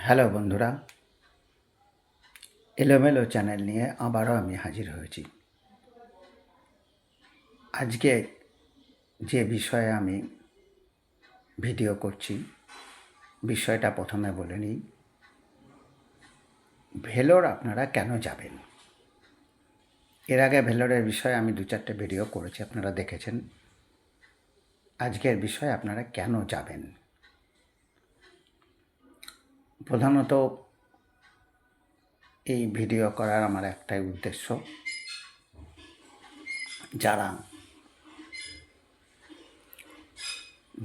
Hello বন্ধুরা, এলোমেলো channel নিয়ে আবারও আমি হাজির হয়েছি। আজকে যে বিষয়ে আমি ভিডিও করছি, বিষয়টা প্রথমে বলে নিই। ভেলোর আপনারা কেন যাবেন? এর আগে ভেলোরের বিষয়ে আমি 2-4টে ভিডিও করেছি, আপনারা দেখেছেন। আজকের বিষয়ে আপনারা কেন যাবেন? প্রধানত এই ভিডিও করার আমার একটাই উদ্দেশ্য, যারা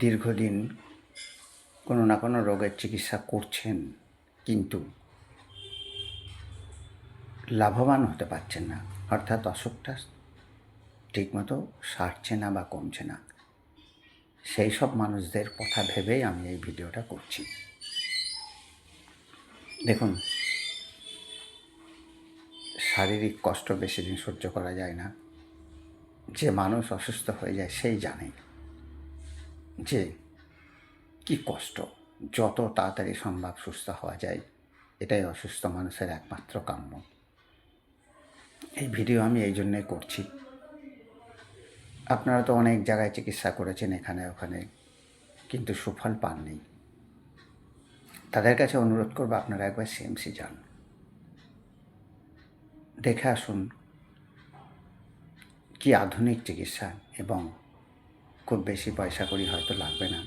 দীর্ঘদিন কোনো না কোনো রোগের চিকিৎসা করছেন কিন্তু লাভবান হতে পারছেন না, অর্থাৎ অসুখটা ঠিকমতো সারছে না বা কমছে না, সেই সব মানুষদের কথা ভেবেই আমি এই ভিডিওটা করছি। দেখুন, শারীরিক কষ্ট বেশি দিন সহ্য করা যায় না। যে মানুষ অসুস্থ হয়ে যায় সেই জানে যে কি কষ্ট। যত তাড়াতাড়ি সম্ভব সুস্থ হওয়া যায়, এটাই অসুস্থ মানুষের একমাত্র কাম্য। এই ভিডিও আমি এই জন্যই করছি। আপনারা তো অনেক জায়গায় চিকিৎসা করেছেন, এখানে ওখানে, কিন্তু সুফল পাননি। তাদের কাছে অনুরোধ করবো, আপনারা একবার সিএমসি যান, দেখে আসুন কি আধুনিক চিকিৎসা, এবং খুব বেশি পয়সা করি হয়তো লাগবে না।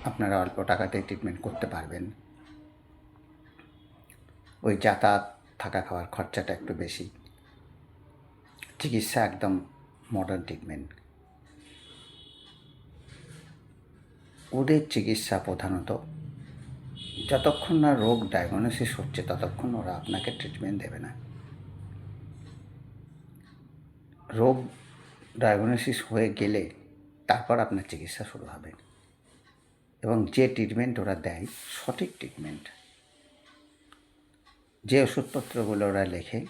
আপনারা অল্প টাকাতেই ট্রিটমেন্ট করতে পারবেন। ওই যাতায়াত থাকা খাওয়ার খরচাটা একটু বেশি। চিকিৎসা একদম মডার্ন ট্রিটমেন্ট। ওদের চিকিৎসা প্রধানত যতক্ষণ না রোগ ডায়াগনোসিস হচ্ছে ততক্ষণ ওরা আপনাকে ট্রিটমেন্ট দেবে না। রোগ ডায়াগনোসিস হয়ে গেলে তারপর আপনার চিকিৎসা শুরু হবে, এবং যে ট্রিটমেন্ট ওরা দেয় সঠিক ট্রিটমেন্ট। যে ওষুধপত্রগুলো ওরা লেখে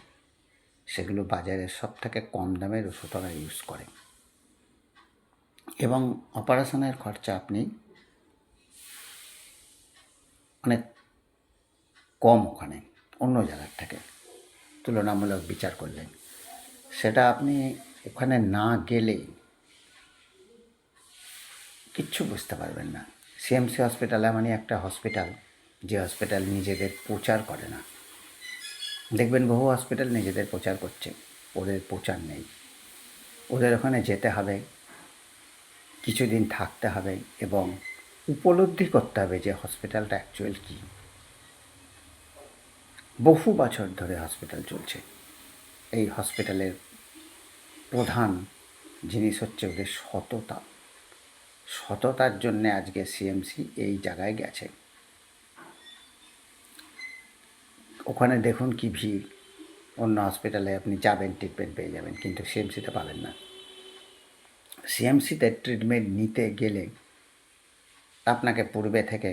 সেগুলো বাজারের সবথেকে কম দামের ওষুধ ওরা ইউজ করে, এবং অপারেশনের খরচা আপনি অনেক কম ওখানে অন্য জায়গার থেকে তুলনামূলক বিচার করলেন। সেটা আপনি ওখানে না গেলে কিচ্ছু বুঝতে পারবেন না। সিএমসি হসপিটাল এমনই একটা হসপিটাল, যে হসপিটাল নিজেদের প্রচার করে না। দেখবেন বহু হসপিটাল নিজেদের প্রচার করছে, ওদের প্রচার নেই। ওদের ওখানে যেতে হবে, কিছুদিন থাকতে হবে, এবং উপলব্ধি করতে হবে যে হসপিটালটা অ্যাকচুয়াল কী। বহু বছর ধরে হসপিটাল চলছে। এই হসপিটালের প্রধান জিনিস হচ্ছে ওদের সততা। সততার জন্যে আজকে সিএমসি এই জায়গায় গেছে। ওখানে দেখুন কি ভিড়। অন্য হসপিটালে আপনি যাবেন, ট্রিটমেন্ট পেয়ে যাবেন, কিন্তু সিএমসিতে পাবেন না। সিএমসিতে ট্রিটমেন্ট নিতে গেলে আপনাকে পূর্বে থেকে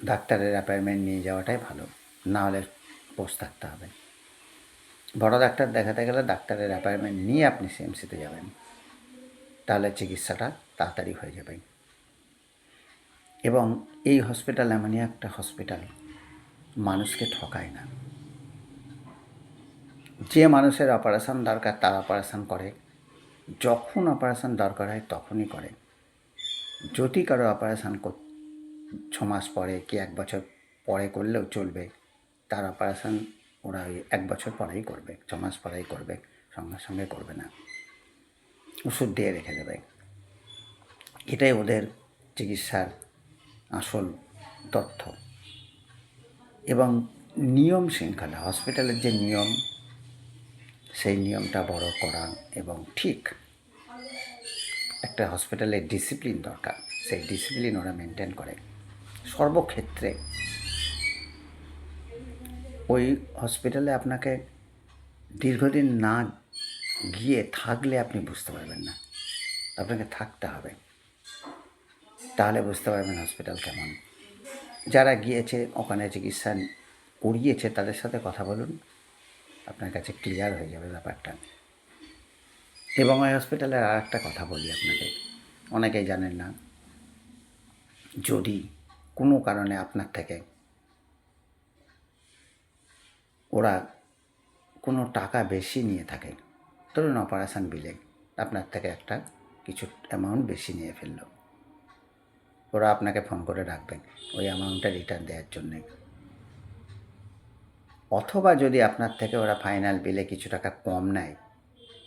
ডাক্তারের অ্যাপয়েন্টমেন্ট নিয়ে যাওয়াটাই ভালো, না হলে বসে থাকতে হবে। বড় ডাক্তার দেখাতে গেলে ডাক্তারের অ্যাপয়েন্টমেন্ট নিয়ে আপনি সিএমসিতে যাবেন, তাহলে চিকিৎসাটা তাড়াতাড়ি হয়ে যাবে। এবং এই হসপিটাল এমনই একটা হসপিটাল, মানুষকে ঠকায় না। যে মানুষের অপারেশন দরকার তার অপারেশন করে, যখন অপারেশন দরকার হয় তখনই করে। যদি কারো অপারেশন 6 মাস পরে কি 1 বছর পরে করলেও চলবে, তার অপারেশন ওরা ওই 1 বছর পরেই করবে, 6 মাস পরেই করবে, সঙ্গে সঙ্গে করবে না, ওষুধ দিয়ে রেখে দেবে। এটাই ওদের চিকিৎসার আসল তথ্য। এবং নিয়ম শৃঙ্খলা, হসপিটালের যে নিয়ম, সেই নিয়মটা বড় করা এবং ঠিক একটা হসপিটালের ডিসিপ্লিন দরকার, সেই ডিসিপ্লিন ওরা মেনটেন করে সর্বক্ষেত্রে। ওই হসপিটালে আপনাকে দীর্ঘদিন না গিয়ে থাকলে আপনি বুঝতে পারবেন না, আপনাকে থাকতে হবে, তাহলে বুঝতে পারবেন হসপিটাল কেমন। যারা গিয়েছে ওখানে চিকিৎসা করিয়েছে তাদের সাথে কথা বলুন, আপনার কাছে ক্লিয়ার হয়ে যাবে ব্যাপারটা। এবং ওই হসপিটালের আর একটা কথা বলি আপনাকে, অনেকেই জানেন না, যদি কোনো কারণে আপনার থেকে ওরা কোনো টাকা বেশি নিয়ে থাকে, ধরুন অপারেশান বিলে আপনার থেকে একটা কিছু অ্যামাউন্ট বেশি নিয়ে ফেলল, ওরা আপনাকে ফোন করে ডাকবেন ওই অ্যামাউন্টটা রিটার্ন দেওয়ার জন্যে। অথবা যদি আপনার থেকে ওরা ফাইনাল বিলে কিছু টাকা কম নেয়,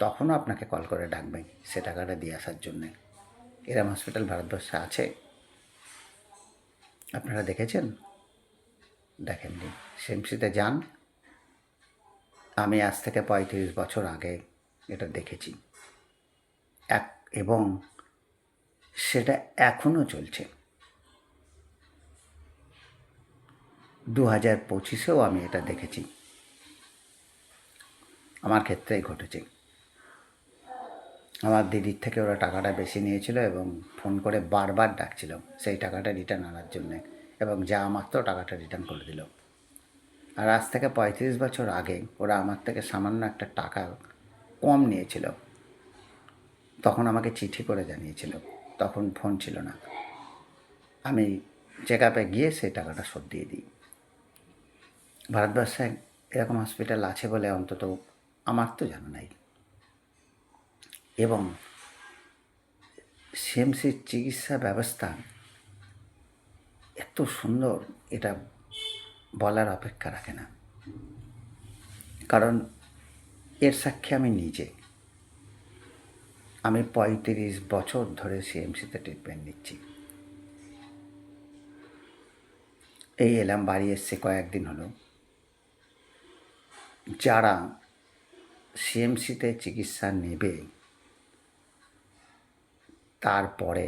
তখনও আপনাকে কল করে ডাকবেন সে টাকাটা দিয়ে আসার জন্যে। এরম হসপিটাল ভারতবর্ষে আছে, আপনারা দেখেছেন? দেখেননি। সিএমসিতে যান, আমি আজ থেকে 35 বছর আগে এটা দেখেছি এবং সেটা এখনও চলছে। 2025-এও আমি এটা দেখেছি, আমার ক্ষেত্রেই ঘটেছে। আমার দিদির থেকে ওরা টাকাটা বেশি নিয়েছিল এবং ফোন করে বারবার ডাকছিল সেই টাকাটা রিটার্ন আনার জন্যে, এবং যা মাত্র টাকাটা রিটার্ন করে দিল। আর আজ থেকে 35 বছর আগে ওরা আমার থেকে সামান্য একটা টাকা কম নিয়েছিল, তখন আমাকে চিঠি করে জানিয়েছিল, তখন ফোন ছিল না, আমি চেক আপে গিয়ে সেই টাকাটা শোধ দিয়ে দিই। ভারতবর্ষে এরকম হসপিটাল আছে বলে অন্তত আমার তো জানা নাই। এবং সিএমসির চিকিৎসা ব্যবস্থা এত সুন্দর, এটা বলার অপেক্ষা রাখে না, কারণ এর সাক্ষী আমি নিজে। আমি 35 বছর ধরে সিএমসিতে ট্রিটমেন্ট নিচ্ছি। এই এলাম, বাড়ি এসছে কয়েকদিন হলো। যারা সিএমসিতে চিকিৎসা নেবে তারপরে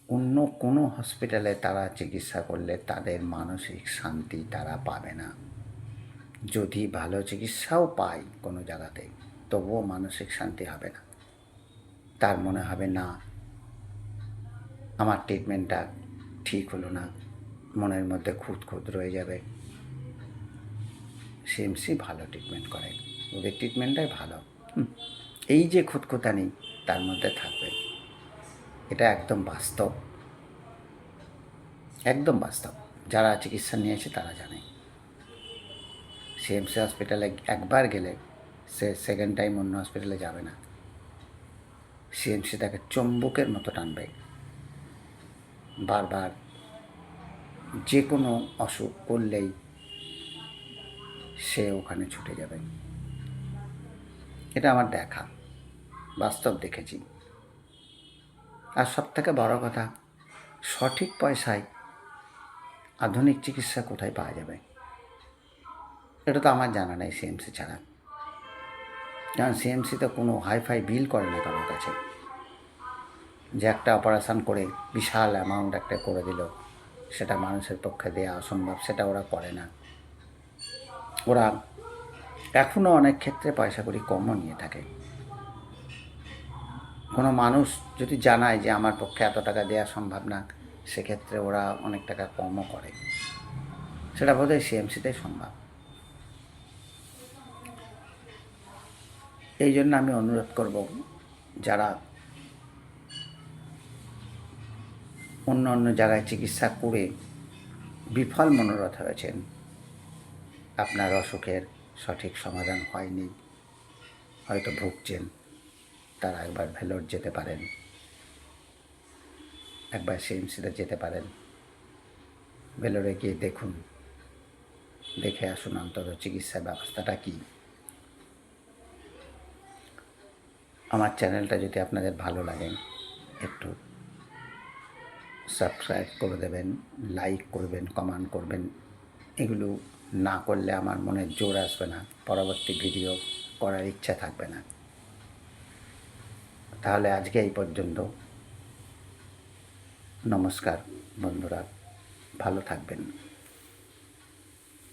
অন্য কোনো হসপিটালে তারা চিকিৎসা করলে তাদের মানসিক শান্তি তারা পাবে না। যদি ভালো চিকিৎসাও পায় কোনো জায়গাতে, তবুও মানসিক শান্তি হবে না। তার মনে হবে না আমার ট্রিটমেন্টটা ঠিক হলো না, মনের মধ্যে খুঁত খুঁত রয়ে যাবে। সিএমসি ভালো ট্রিটমেন্ট করে, ওদের ট্রিটমেন্টটাই ভালো। এই যে খুঁতখুঁতানি তার মধ্যে থাকবে, এটা একদম বাস্তব, একদম বাস্তব। যারা চিকিৎসা নিয়েছে তারা জানে। সিএমসি হসপিটালে একবার গেলে সে সেকেন্ড টাইম অন্য হসপিটালে যাবে না। সিএমসি তাকে চুম্বকের মতো টানবে, বারবার যে কোনো অসুখ করলেই সে ওখানে ছুটে যাবে। এটা আমার দেখা, বাস্তব দেখেছি। আর সবথেকে বড় কথা, সঠিক পয়সায় আধুনিক চিকিৎসা কোথায় পাওয়া যাবে এটা তো আমার জানা নেই সিএমসি ছাড়া। কারণ সিএমসিতে কোনো হাইফাই বিল করে না কারোর কাছে, যে একটা অপারেশান করে বিশাল অ্যামাউন্ট একটা করে দিল, সেটা মানুষের পক্ষে দেওয়া অসম্ভব, সেটা ওরা করে না। ওরা এখনও অনেক ক্ষেত্রে পয়সা কড়ি কমও নিয়ে থাকে। কোনো মানুষ যদি জানায় যে আমার পক্ষে এত টাকা দেওয়া সম্ভব না, সেক্ষেত্রে ওরা অনেক টাকা কমও করে, সেটা বোধহয় সিএমসিতে সম্ভব। এই জন্য আমি অনুরোধ করব, যারা অন্য অন্য জায়গায় চিকিৎসা করে বিফল মনোরথ হয়েছেন, আপনার অসুখের সঠিক সমাধান হয়নি, হয়তো ভুগছেন, তারা একবার ভেলোর যেতে পারেন, একবার সিএমসিতে যেতে পারেন। ভেলোরে গিয়ে দেখুন, দেখে আসুন অন্তত চিকিৎসা ব্যবস্থাটা কী। আমার চ্যানেলটা যদি আপনাদের ভালো লাগে একটু সাবস্ক্রাইব করে দেবেন, লাইক করবেন, কমেন্ট করবেন। এগুলো না করলে আমার মনে জোর আসবে না, পরবর্তী ভিডিও করার ইচ্ছা থাকবে না। তাহলে আজকে এই পর্যন্ত। নমস্কার বন্ধুরা, ভালো থাকবেন।